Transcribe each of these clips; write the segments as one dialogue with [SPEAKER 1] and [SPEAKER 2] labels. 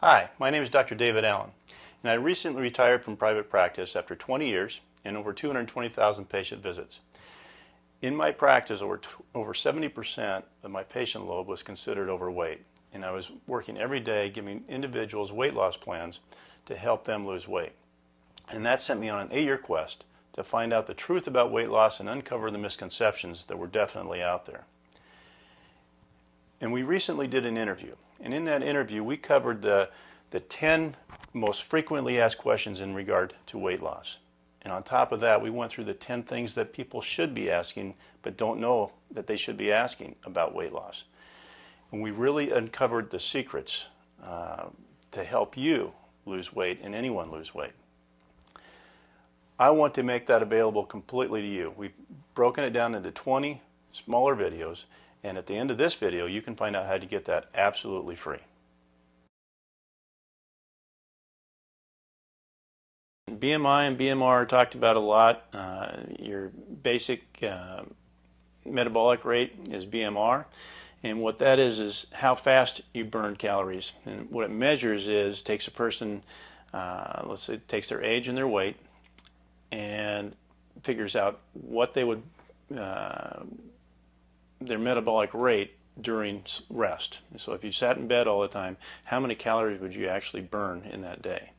[SPEAKER 1] Hi, my name is Dr. David Allen, and I recently retired from private practice after 20 years and over 220,000 patient visits. In my practice, over 70% of my patient load was considered overweight, and I was working every day giving individuals weight loss plans to help them lose weight. And that sent me on an 8-year quest to find out the truth about weight loss and uncover the misconceptions that were definitely out there. And we recently did an interview, and in that interview we covered the 10 most frequently asked questions in regard to weight loss. And on top of that, we went through the 10 things that people should be asking but don't know that they should be asking about weight loss. And we really uncovered the secrets to help you lose weight and anyone lose weight. I want to make that available completely to you. We've broken it down into 20 smaller videos, and at the end of this video you can find out how to get that absolutely free. BMI and BMR are talked about a lot. Your basic metabolic rate is BMR, and what that is how fast you burn calories. And what it measures is takes a person, let's say, takes their age and their weight, and figures out what they would their metabolic rate during rest. So if you sat in bed all the time, how many calories would you actually burn in that day?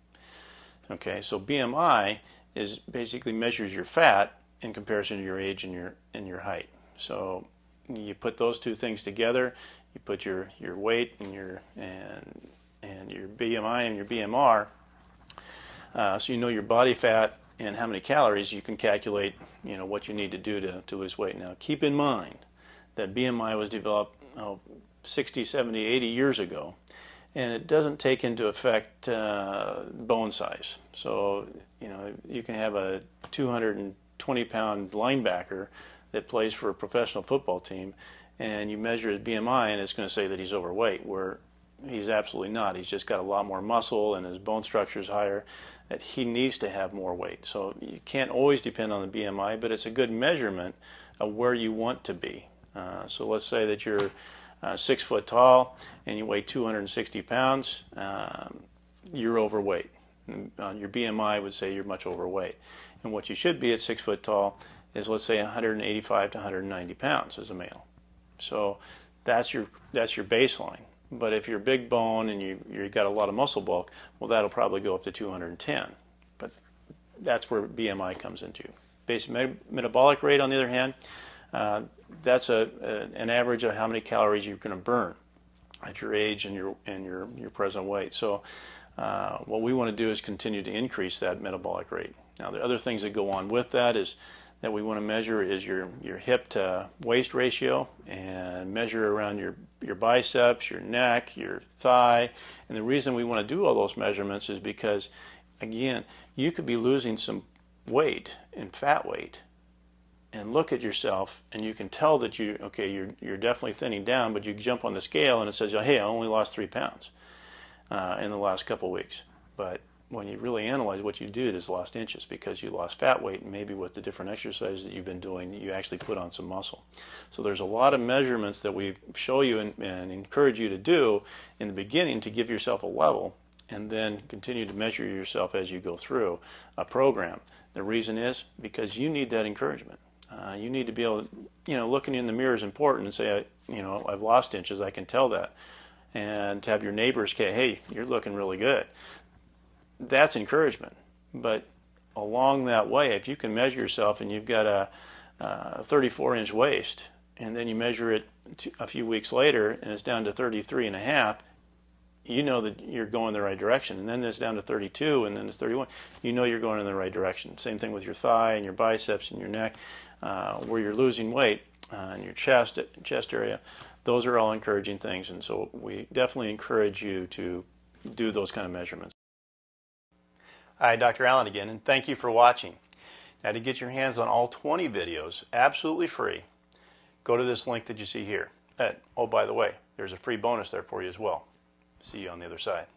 [SPEAKER 1] Okay, so BMI is basically measures your fat in comparison to your age and your height. So you put those two things together, you put your weight and your BMI and your BMR, so you know your body fat and how many calories. You can calculate what you need to do to lose weight. Now keep in mind that BMI was developed 60, 70, 80 years ago, and it doesn't take into effect bone size. So you can have a 220-pound linebacker that plays for a professional football team, and you measure his BMI and it's going to say that he's overweight, where he's absolutely not. He's just got a lot more muscle and his bone structure is higher, that he needs to have more weight. So you can't always depend on the BMI, but it's a good measurement of where you want to be. So let's say that you're 6 foot tall and you weigh 260 pounds, you're overweight. Your BMI would say you're much overweight. And what you should be at 6 foot tall is, let's say, 185 to 190 pounds as a male. So that's your baseline. But if you're big bone and you've got a lot of muscle bulk, well, that'll probably go up to 210. But that's where BMI comes into. Basic metabolic rate, on the other hand, that's an average of how many calories you're going to burn at your age and your present weight. So what we want to do is continue to increase that metabolic rate. Now, the other things that go on with that is that we want to measure is your hip to waist ratio, and measure around your biceps, your neck, your thigh. And the reason we want to do all those measurements is because, again, you could be losing some weight and fat weight and look at yourself and you can tell that you're definitely thinning down, but you jump on the scale and it says, hey, I only lost 3 pounds in the last couple of weeks. But when you really analyze what you did is lost inches, because you lost fat weight, and maybe with the different exercises that you've been doing, you actually put on some muscle. So there's a lot of measurements that we show you and encourage you to do in the beginning to give yourself a level, and then continue to measure yourself as you go through a program. The reason is because you need that encouragement. You need to be able to, looking in the mirror is important, and say, I've lost inches, I can tell that. And to have your neighbors say, hey, you're looking really good. That's encouragement. But along that way, if you can measure yourself and you've got a 34-inch waist, and then you measure it a few weeks later and it's down to 33.5, you know that you're going in the right direction. And then it's down to 32, and then it's 31. You know you're going in the right direction. Same thing with your thigh and your biceps and your neck, where you're losing weight, and your chest area. Those are all encouraging things, and so we definitely encourage you to do those kind of measurements. Hi, Dr. Allen again, and thank you for watching. Now, to get your hands on all 20 videos absolutely free, go to this link that you see here. Oh, by the way, there's a free bonus there for you as well. See you on the other side.